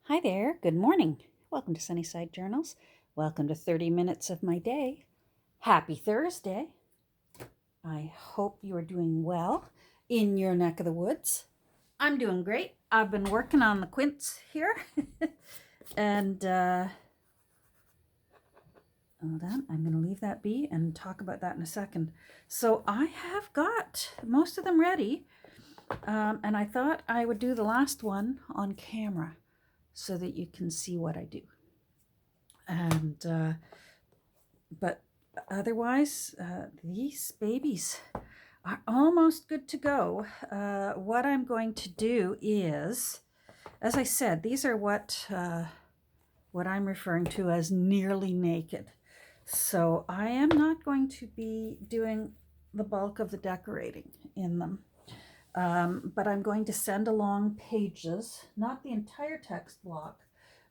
Hi there, good morning. Welcome to Sunnyside Journals. Welcome to 30 minutes of my day. Happy Thursday. I hope you are doing well in your neck of the woods. I'm doing great. I've been working on the quince here. and hold on, I'm going to leave that be and talk about that in a second. So I have got most of them ready. And I thought I would do the last one on camera so that you can see what I do. And but otherwise, these babies are almost good to go. What I'm going to do is, as I said, these are what I'm referring to as nearly naked. So I am not going to be doing the bulk of the decorating in them. But I'm going to send along pages, not the entire text block,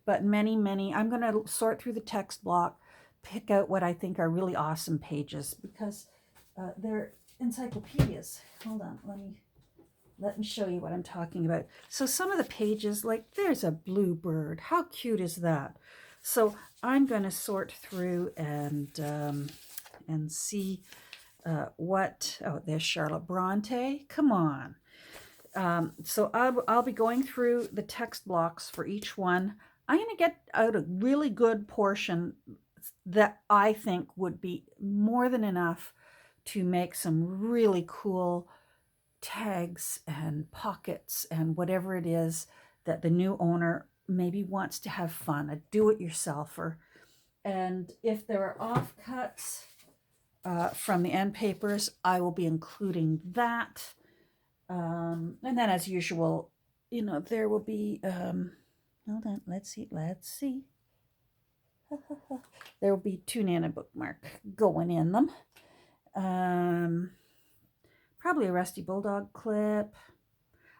but many, many. I'm going to sort through the text block, pick out what I think are really awesome pages because they're encyclopedias. Hold on, let me show you what I'm talking about. So some of the pages, like there's a blue bird. How cute is that? So I'm going to sort through and see there's Charlotte Bronte. Come on. So I'll be going through the text blocks for each one. I'm going to get out a really good portion that I think would be more than enough to make some really cool tags and pockets and whatever it is that the new owner maybe wants to have fun, a do-it-yourselfer. And if there are offcuts from the end papers, I will be including that. And then as usual, there will be, hold on, let's see. There will be tune in a bookmark going in them. Probably a Rusty Bulldog clip.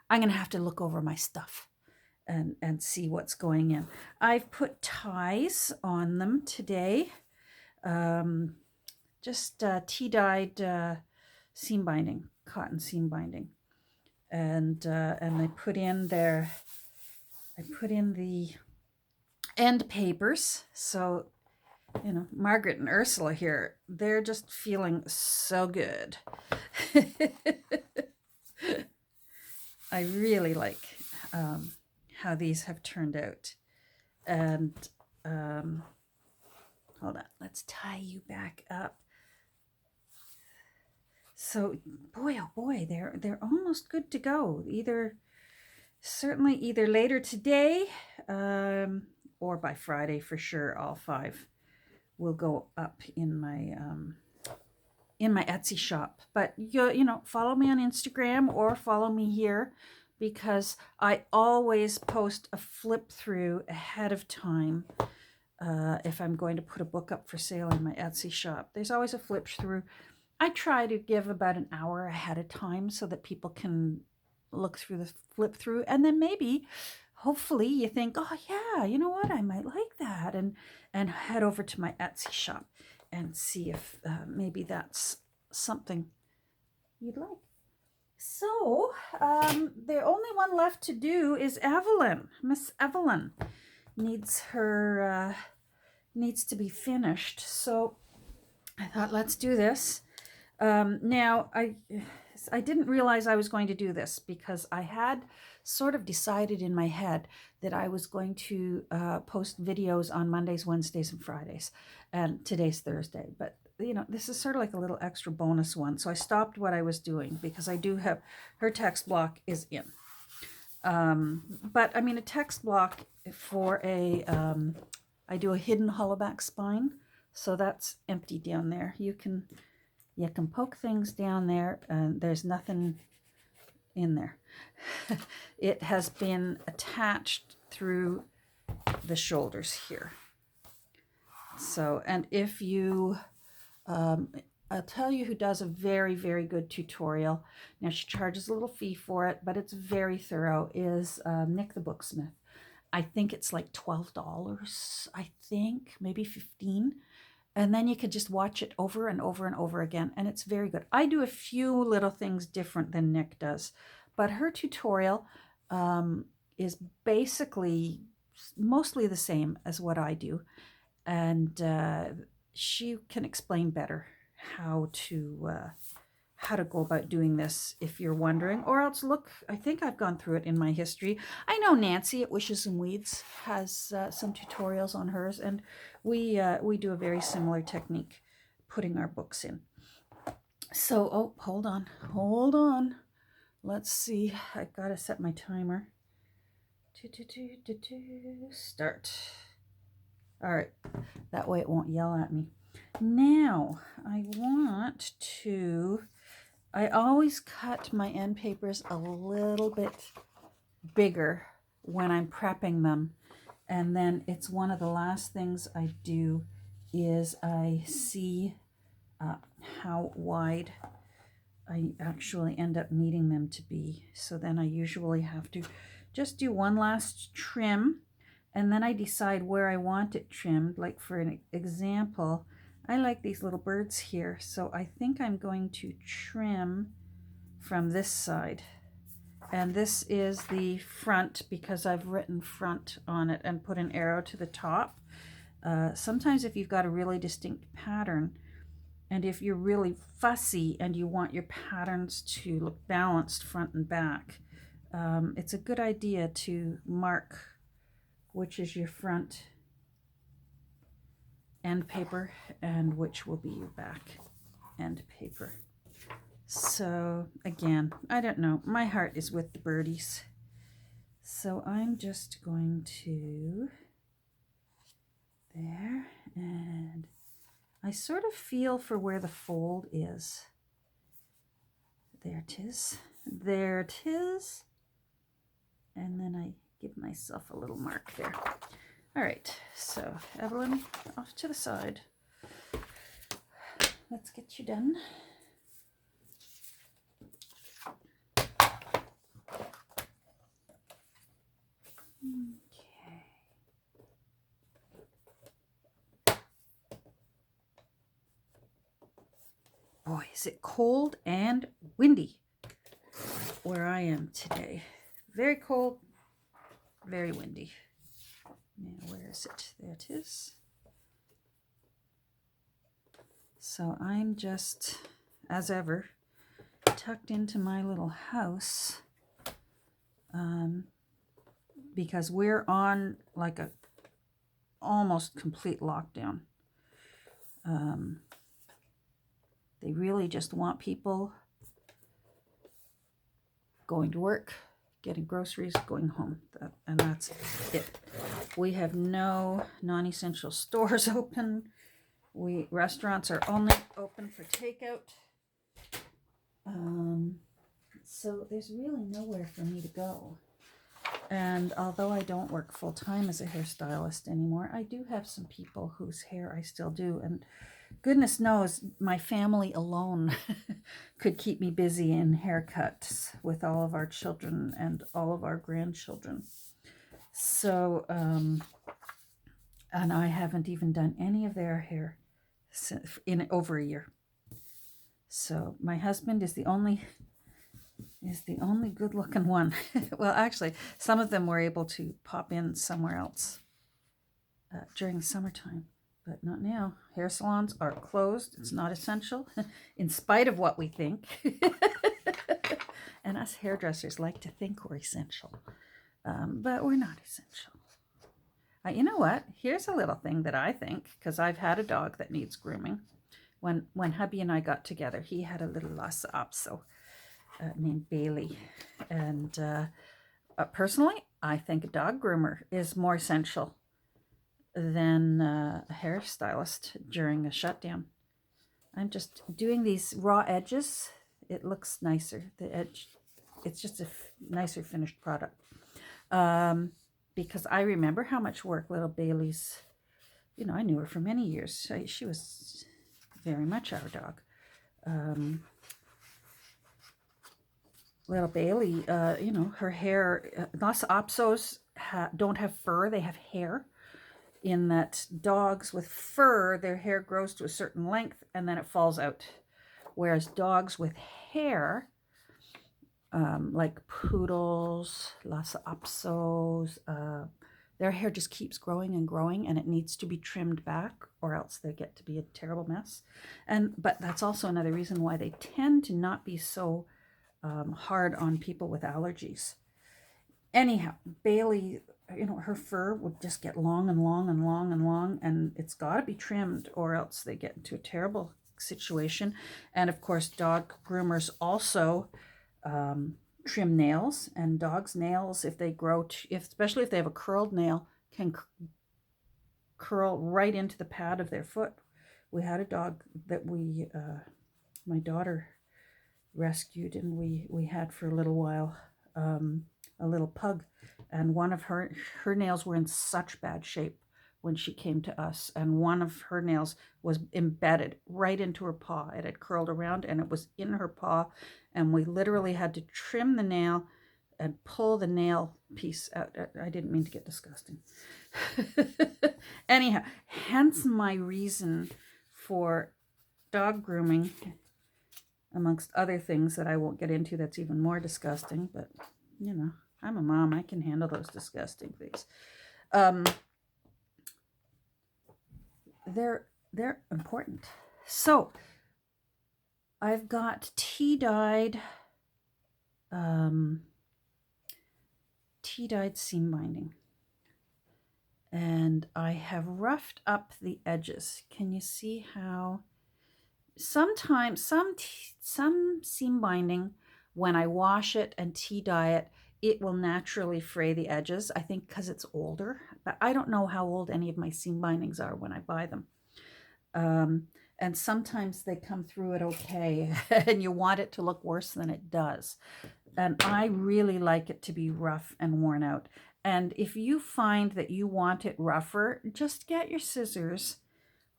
I'm going to have to look over my stuff and see what's going in. I've put ties on them today. Just tea-dyed seam binding, cotton seam binding. And I put in the end papers. So, Margaret and Ursula here, they're just feeling so good. I really like how these have turned out. And hold on, let's tie you back up. So, boy, oh boy, they're almost good to go. Certainly either later today or by Friday for sure. All 5 will go up in my Etsy shop. But follow me on Instagram or follow me here because I always post a flip through ahead of time. If I'm going to put a book up for sale in my Etsy shop, there's always a flip through. I try to give about an hour ahead of time so that people can look through the flip through, and then maybe hopefully you think, oh yeah, you know what, I might like that, and head over to my Etsy shop and see if maybe that's something you'd like. So the only one left to do is Evelyn. Miss Evelyn needs to be finished, so I thought, let's do this. Now, I didn't realize I was going to do this because I had sort of decided in my head that I was going to post videos on Mondays, Wednesdays, and Fridays. And today's Thursday. But, this is sort of like a little extra bonus one. So I stopped what I was doing because I do have, her text block is in. But, I mean, a text block for I do a hidden hollowback spine. So that's empty down there. You can poke things down there and there's nothing in there. It has been attached through the shoulders here. So, and if you, I'll tell you who does a very, very good tutorial. Now she charges a little fee for it, but it's very thorough, is Nick the Booksmith. I think it's like $12, I think, maybe 15. And then you could just watch it over and over and over again. And it's very good. I do a few little things different than Nick does. But her tutorial is basically mostly the same as what I do, and she can explain better how to go about doing this if you're wondering. Or else look, I think I've gone through it in my history. I know Nancy at Wishes and Weeds has some tutorials on hers, and we do a very similar technique, putting our books in. So, oh, hold on. Let's see. I've got to set my timer. Start. All right. That way it won't yell at me. Now, I always cut my end papers a little bit bigger when I'm prepping them. And then it's one of the last things I do is I see how wide I actually end up needing them to be. So then I usually have to just do one last trim, and then I decide where I want it trimmed. Like for an example, I like these little birds here, so I think I'm going to trim from this side. And this is the front because I've written front on it and put an arrow to the top. Sometimes if you've got a really distinct pattern, and if you're really fussy and you want your patterns to look balanced front and back, it's a good idea to mark which is your front end paper and which will be your back end paper. So again, I don't know. My heart is with the birdies. So I'm just going to there, and I sort of feel for where the fold is. There it is. There it is. And then I give myself a little mark there. All right, so Evelyn, off to the side. Let's get you done. Okay. Boy, is it cold and windy where I am today. Very cold, very windy. Now, where is it? There it is. So I'm just, as ever, tucked into my little house because we're on like a almost complete lockdown. They really just want people going to work, getting groceries, going home, and that's it. We have no non-essential stores open. Restaurants are only open for takeout. So there's really nowhere for me to go. And although I don't work full-time as a hairstylist anymore, I do have some people whose hair I still do. And goodness knows my family alone could keep me busy in haircuts with all of our children and all of our grandchildren. So, and I haven't even done any of their hair in over a year. So my husband is the only good-looking one. Well, actually, some of them were able to pop in somewhere else during the summertime, but not now. Hair salons are closed. It's not essential, in spite of what we think. And us hairdressers like to think we're essential, but we're not essential. You know what? Here's a little thing that I think, because I've had a dog that needs grooming. When hubby and I got together, he had a little Lhasa Apso named Bailey. And personally, I think a dog groomer is more essential than a hairstylist during a shutdown. I'm just doing these raw edges. It looks nicer. The edge, it's just a nicer finished product. Because I remember how much work little Bailey's, I knew her for many years. She was very much our dog. Little Bailey, her hair, Lhasa Apsos don't have fur, they have hair. In that dogs with fur, their hair grows to a certain length and then it falls out. Whereas dogs with hair, like poodles, Lhasa Apsos, their hair just keeps growing and growing, and it needs to be trimmed back, or else they get to be a terrible mess. But that's also another reason why they tend to not be so hard on people with allergies. Anyhow, Bailey, her fur would just get long and long and long and long, and it's got to be trimmed, or else they get into a terrible situation. And of course, dog groomers also trim nails, and dogs' nails, if they grow, especially if they have a curled nail, can curl right into the pad of their foot. We had a dog that my daughter rescued, and we had for a little while, a little pug, and one of her nails were in such bad shape when she came to us, and one of her nails was embedded right into her paw. It had curled around and it was in her paw, and we literally had to trim the nail and pull the nail piece out. I didn't mean to get disgusting. Anyhow, hence my reason for dog grooming, amongst other things that I won't get into that's even more disgusting, but I'm a mom. I can handle those disgusting things. They're important. So I've got tea-dyed seam binding, and I have roughed up the edges. Can you see how sometimes some seam binding, when I wash it and tea dye it, it will naturally fray the edges, I think because it's older. But I don't know how old any of my seam bindings are when I buy them. And sometimes they come through it okay, and you want it to look worse than it does. And I really like it to be rough and worn out. And if you find that you want it rougher, just get your scissors,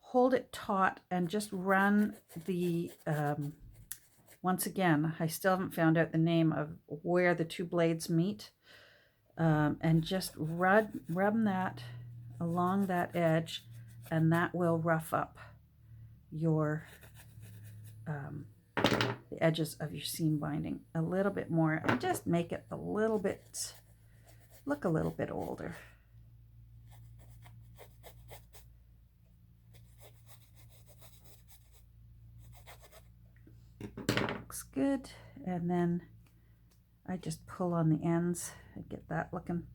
hold it taut, and just run the... once again, I still haven't found out the name of where the two blades meet. And just rub that along that edge, and that will rough up your the edges of your seam binding a little bit more, and just make it look a little bit older. Looks good. And then I just pull on the ends and get that looking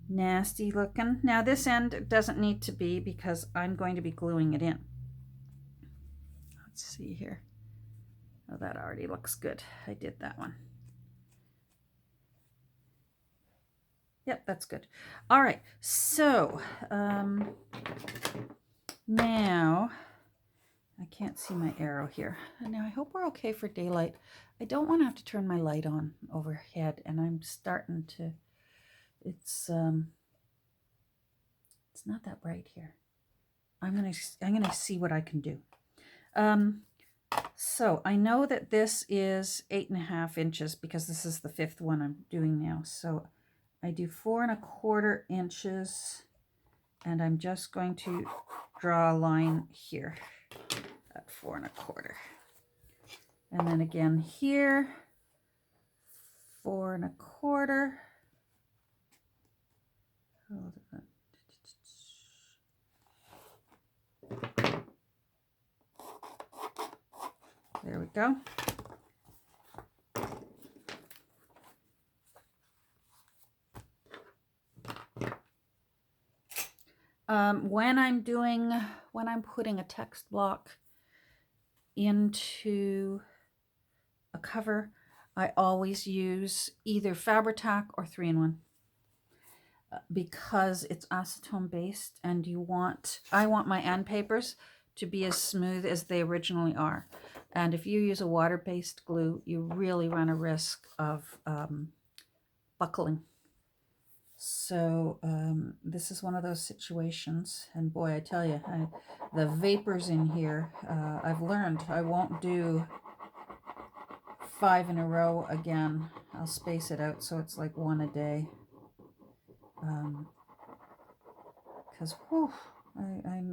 nasty looking. Now this end doesn't need to be, because I'm going to be gluing it in. Let's see here. Oh, that already looks good. I did that one. Yep, that's good. All right, so now I can't see my arrow here. Now I hope we're okay for daylight. I don't want to have to turn my light on overhead, and I'm starting to, it's not that bright here. I'm gonna see what I can do. So I know that this is 8.5 inches, because this is the 5th one I'm doing now. So I do 4.25 inches, and I'm just going to draw a line here at 4.25. And then again here, 4.25. Hold on. There we go. When I'm putting a text block into a cover, I always use either Fabri-Tac or 3-in-1, because it's acetone based, and I want my end papers to be as smooth as they originally are. And if you use a water-based glue, you really run a risk of buckling. So this is one of those situations, and boy, I tell you, the vapors in here, I've learned I won't do 5 in a row again. I'll space it out so it's like 1 a day. Because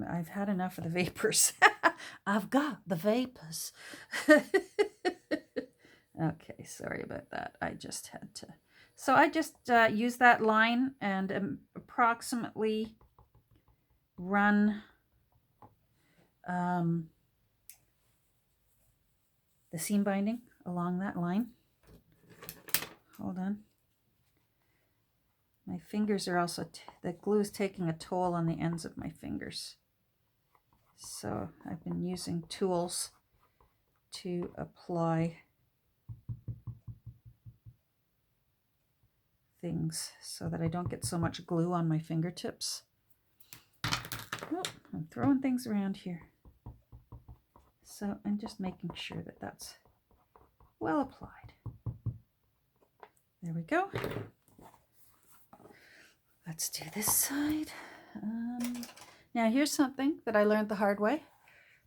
I've had enough of the vapors. I've got the vapors. Okay, sorry about that. I just had to So I just use that line and approximately run the seam binding along that line. Hold on. My fingers are also, the glue is taking a toll on the ends of my fingers. So I've been using tools to apply things so that I don't get so much glue on my fingertips. Oh, I'm throwing things around here. So I'm just making sure that that's well applied. There we go. Let's do this side. Now here's something that I learned the hard way.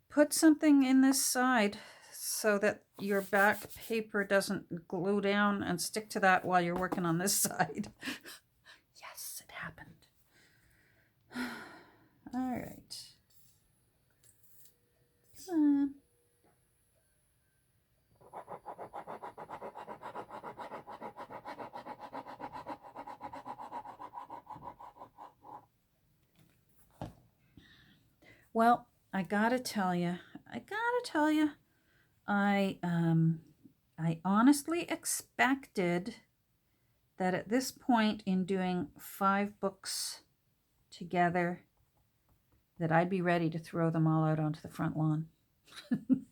Put something in this side so that your back paper doesn't glue down and stick to that while you're working on this side. Yes, it happened. All right. Come on. Well, I gotta tell you, I honestly expected that at this point in doing 5 books together, that I'd be ready to throw them all out onto the front lawn. And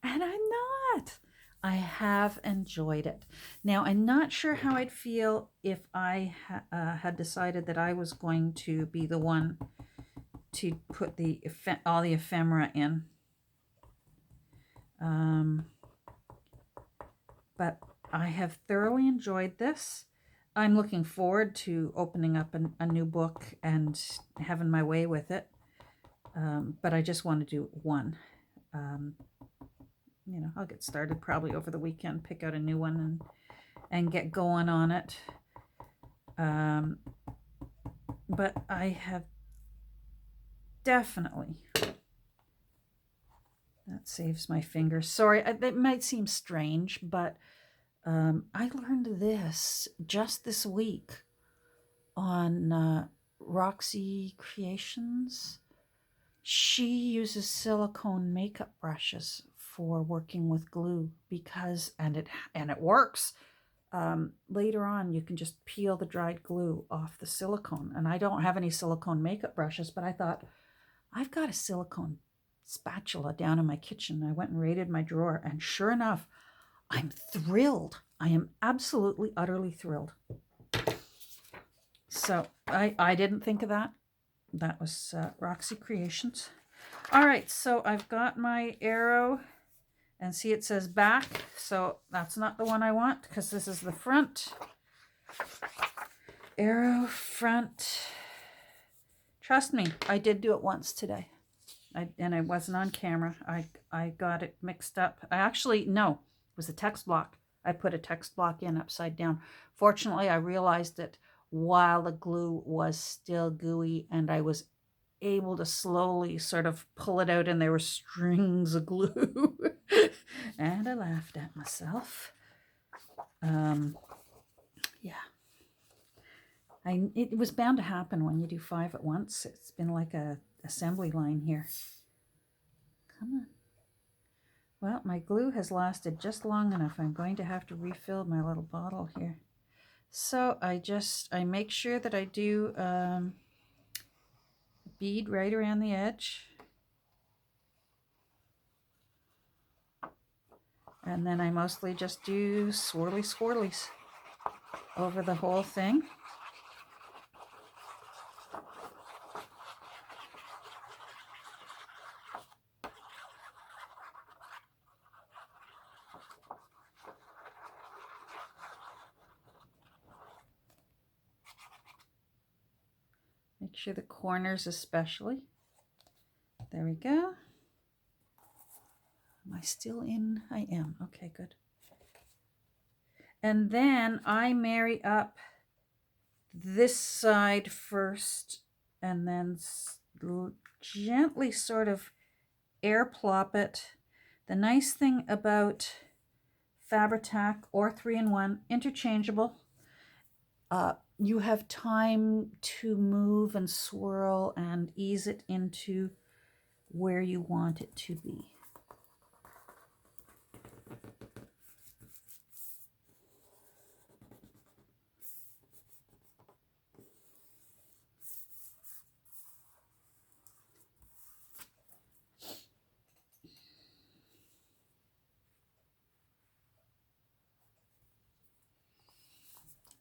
I'm not. I have enjoyed it. Now, I'm not sure how I'd feel if I had decided that I was going to be the one to put all the ephemera in. But I have thoroughly enjoyed this. I'm looking forward to opening up a new book and having my way with it. But I just want to do one. You know, I'll get started probably over the weekend, pick out a new one and get going on it. But I have definitely, that saves my fingers. Sorry, that might seem strange, but I learned this just this week on Roxy Creations. She uses silicone makeup brushes for working with glue because, and it works. Later on, you can just peel the dried glue off the silicone. And I don't have any silicone makeup brushes, but I thought, I've got a silicone spatula down in my kitchen. I went and raided my drawer, and sure enough, I'm thrilled. I am absolutely, utterly thrilled. So I didn't think of that. That was Roxy Creations. All right, so I've got my arrow, and see it says back. So that's not the one I want because this is the front. Arrow, front. Trust me, I did do it once today. And I wasn't on camera. I got it mixed up. No, it was a text block. I put a text block in upside down. Fortunately, I realized it while the glue was still gooey, and I was able to slowly sort of pull it out, and there were strings of glue. And I laughed at myself. Yeah. It was bound to happen when you do 5 at once. It's been like a assembly line here. Come on. Well, my glue has lasted just long enough. I'm going to have to refill my little bottle here. So I make sure that I do a bead right around the edge. And then I mostly just do swirlies over the whole thing. Make sure the corners especially. There we go. Am I still in? I am. Okay, good. And then I marry up this side first and then gently sort of air plop it. The nice thing about Fabri-Tac or 3-in-1, interchangeable. you have time to move and swirl and ease it into where you want it to be.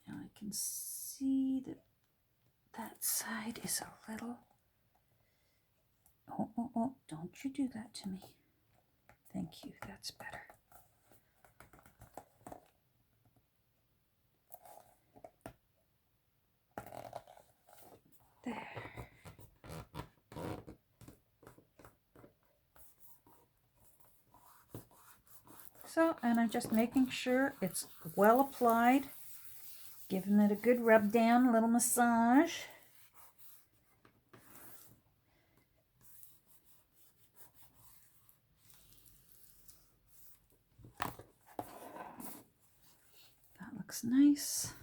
Now I can see that that side is a little... Oh, oh, oh, don't you do that to me. Thank you, that's better. There. So, and I'm just making sure it's well applied, giving it a good rub down, a little massage. That looks nice.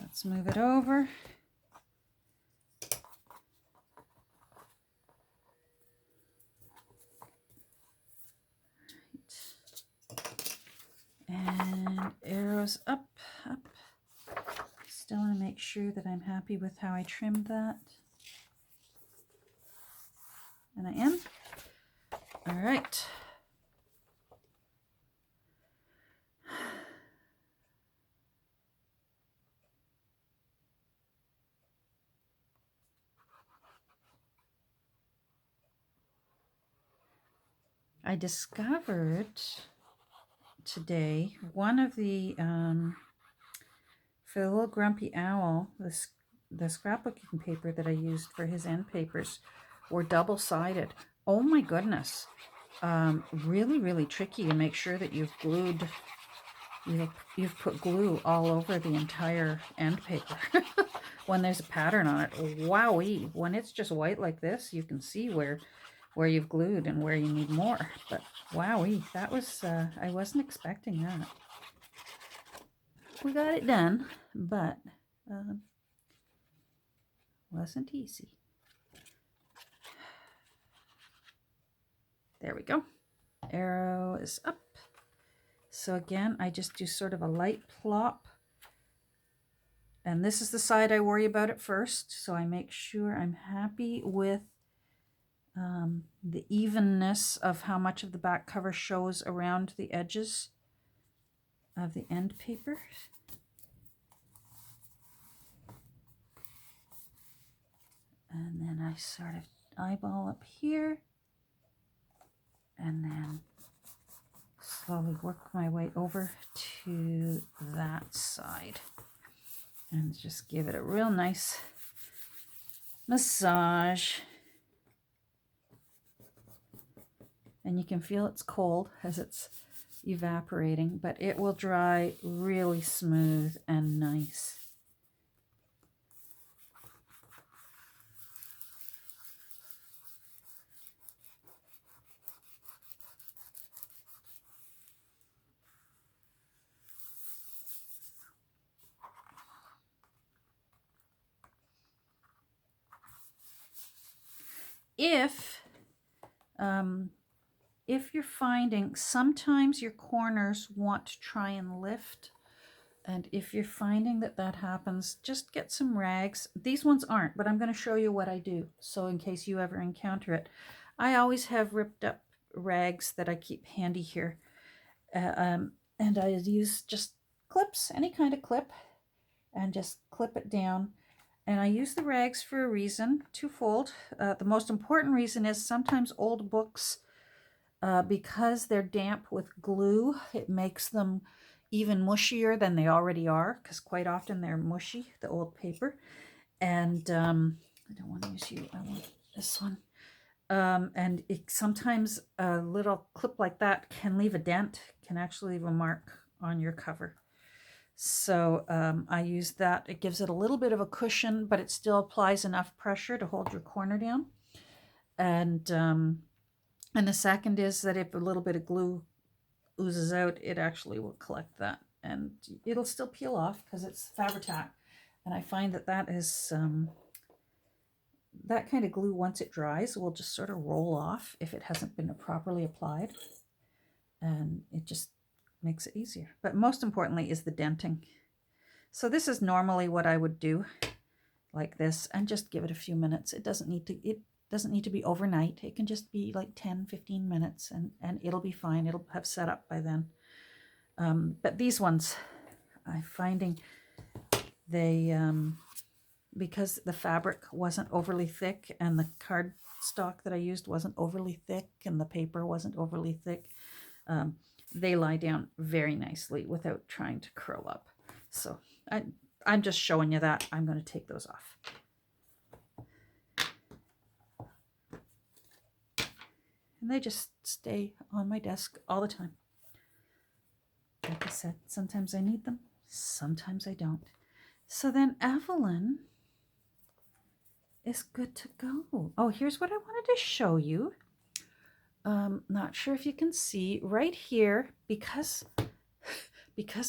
Let's move it over. And arrows up, up. Still want to make sure that I'm happy with how I trimmed that. And I am. All right. I discovered today one of the for the little grumpy owl, the scrapbooking paper that I used for his end papers were double-sided. Oh my goodness. Really, really tricky to make sure that you've glued, you've put glue all over the entire end paper when there's a pattern on it. Wowee. When it's just white like this, you can see where you've glued and where you need more. But wowee, that was, I wasn't expecting that. We got it done, but wasn't easy. There we go. Arrow is up. So again, I just do sort of a light plop. And this is the side I worry about at first. So I make sure I'm happy with the evenness of how much of the back cover shows around the edges of the end paper. And then I sort of eyeball up here and then slowly work my way over to that side and just give it a real nice massage. And you can feel it's cold as it's evaporating, but it will dry really smooth and nice. If you're finding sometimes your corners want to try and lift, and if you're finding that that happens, just get some rags. These ones aren't, but I'm going to show you what I do. So in case you ever encounter it, I always have ripped up rags that I keep handy here. And I use just clips, any kind of clip, and just clip it down. And I use the rags for a reason, twofold. The most important reason is sometimes old books, because they're damp with glue, it makes them even mushier than they already are, because quite often they're mushy, the old paper. And I don't want to use you, I want this one. And sometimes a little clip like that can leave a dent, can actually leave a mark on your cover. So I use that. It gives it a little bit of a cushion, but it still applies enough pressure to hold your corner down. And the second is that if a little bit of glue oozes out, it actually will collect that and it'll still peel off because it's Fabri-Tac. And I find that that is, that kind of glue, once it dries, will just sort of roll off if it hasn't been properly applied. And it just makes it easier. But most importantly is the denting. So this is normally what I would do, like this, and just give it a few minutes. It doesn't need to be overnight. It can just be like 10-15 minutes, and it'll be fine. It'll have set up by then. But these ones, I'm finding they, because the fabric wasn't overly thick and the cardstock that I used wasn't overly thick and the paper wasn't overly thick, they lie down very nicely without trying to curl up. So I'm just showing you that. I'm going to take those off. And they just stay on my desk all the time. Like I said, sometimes I need them, sometimes I don't. So then Evelyn is good to go. Oh, here's what I wanted to show you. Not sure if you can see right here, because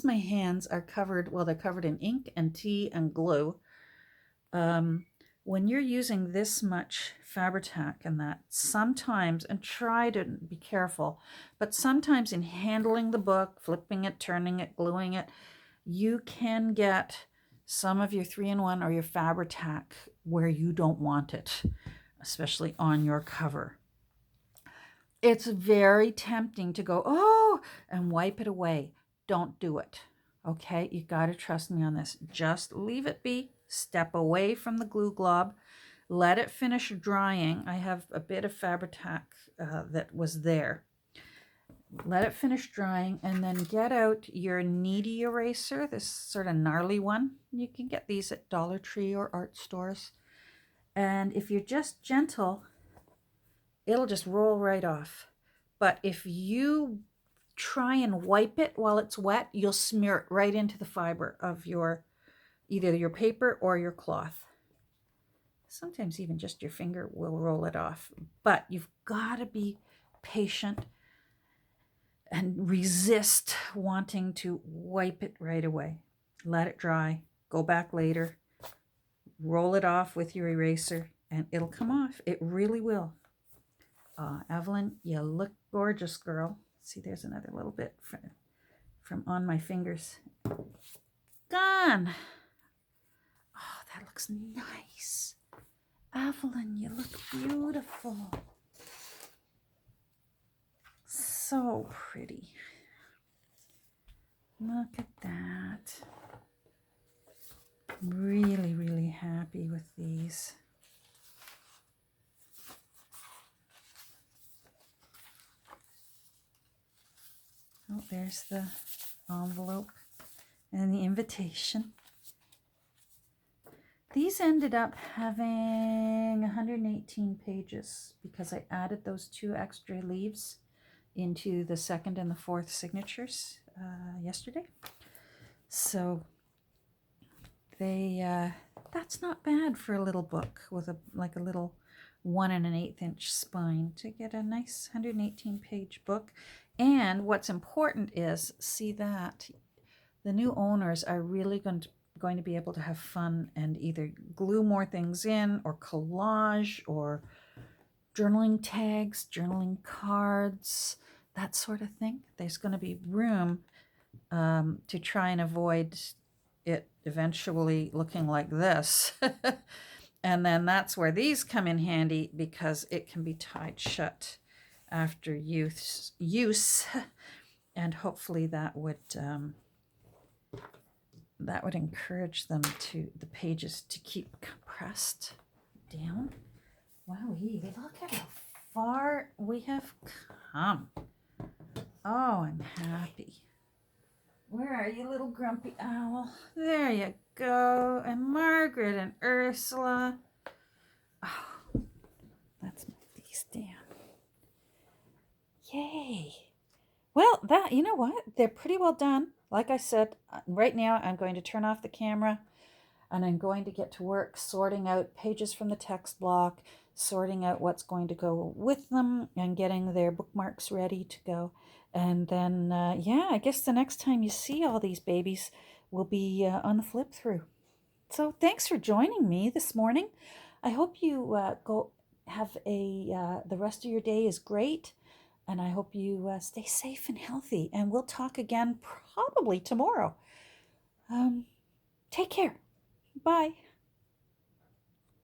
my hands are covered, well, they're covered in ink and tea and glue. When you're using this much Fabri-Tac and that, sometimes, and try to be careful, but sometimes in handling the book, flipping it, turning it, gluing it, you can get some of your 3-in-1 or your Fabri-Tac where you don't want it, especially on your cover. It's very tempting to go, oh, and wipe it away. Don't do it. Okay, you got to trust me on this. Just leave it be. Step away from the glue glob. Let it finish drying. I have a bit of Fabri-Tac that was there. Let it finish drying, and then get out your needy eraser, this sort of gnarly one. You can get these at Dollar Tree or art stores. And if you're just gentle, it'll just roll right off. But if you try and wipe it while it's wet, you'll smear it right into the fiber of your, either your paper or your cloth. Sometimes even just your finger will roll it off. But you've got to be patient and resist wanting to wipe it right away. Let it dry, go back later, roll it off with your eraser, and it'll come off. It really will. Evelyn, you look gorgeous, girl. See, there's another little bit from on my fingers. Gone. Oh, that looks nice. Evelyn, you look beautiful. So pretty. Look at that. I'm really, really happy with these. Oh, there's the envelope and the invitation. These ended up having 118 pages because I added those 2 extra leaves into the 2nd and the 4th signatures yesterday. So they that's not bad for a little book with a little 1 1/8 inch spine to get a nice 118 page book. And what's important is, see that the new owners are really going to be able to have fun and either glue more things in, or collage, or journaling tags, journaling cards, that sort of thing. There's going to be room to try and avoid it eventually looking like this. And then that's where these come in handy, because it can be tied shut after use, and hopefully that would encourage them to, the pages to keep compressed down. Wowee, look at how far we have come. Oh, I'm happy. Where are you, little grumpy owl? There you go. And Margaret and Ursula. Oh, let's move these down. Yay. Well, that, you know what? They're pretty well done. Like I said, right now I'm going to turn off the camera. and I'm going to get to work sorting out pages from the text block, sorting out what's going to go with them, and getting their bookmarks ready to go. And then, yeah, I guess the next time you see all these babies will be on the flip through. So thanks for joining me this morning. I hope you go have the rest of your day is great, and I hope you stay safe and healthy. And we'll talk again probably tomorrow. Take care. Bye.